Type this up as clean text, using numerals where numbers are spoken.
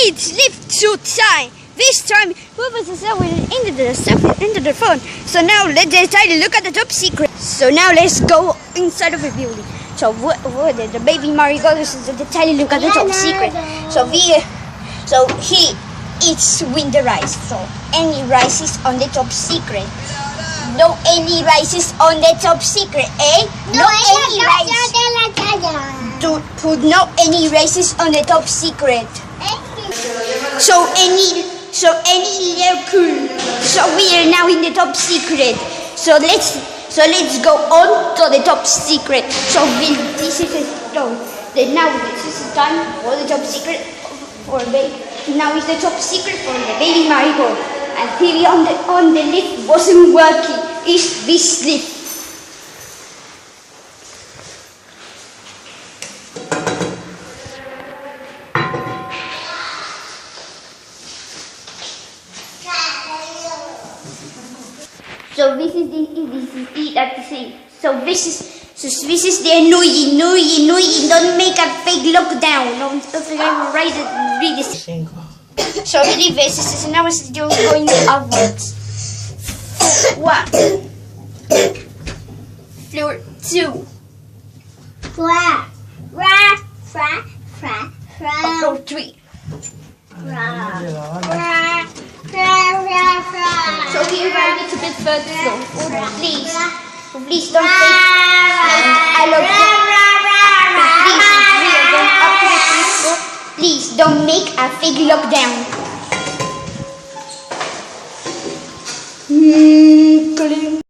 It's lift to time. This time, Bubba is into the phone. So now let's try to look at the top secret. So now let's go inside of the building. So the baby Marigold is the tiny look at the top secret. So he eats winter rice. So any rices on the top secret. No any rices on the top secret, eh? No any rice. Don't put no any rices on the top secret. So any little cool. So we are now in the top secret. So let's go on to the top secret. So this is now this is the time for the top secret for baby. Now is the top secret for the baby Marigold. And TV on the lift wasn't working. Is this lift? So this is the same. So this is the annoying. Don't make a fake lockdown. Don't read this. So the reverse is now it's just going upwards. 1, floor 2, floor 3. So here I need to be first floor. Please don't say I love you. Please don't make a fake lockdown.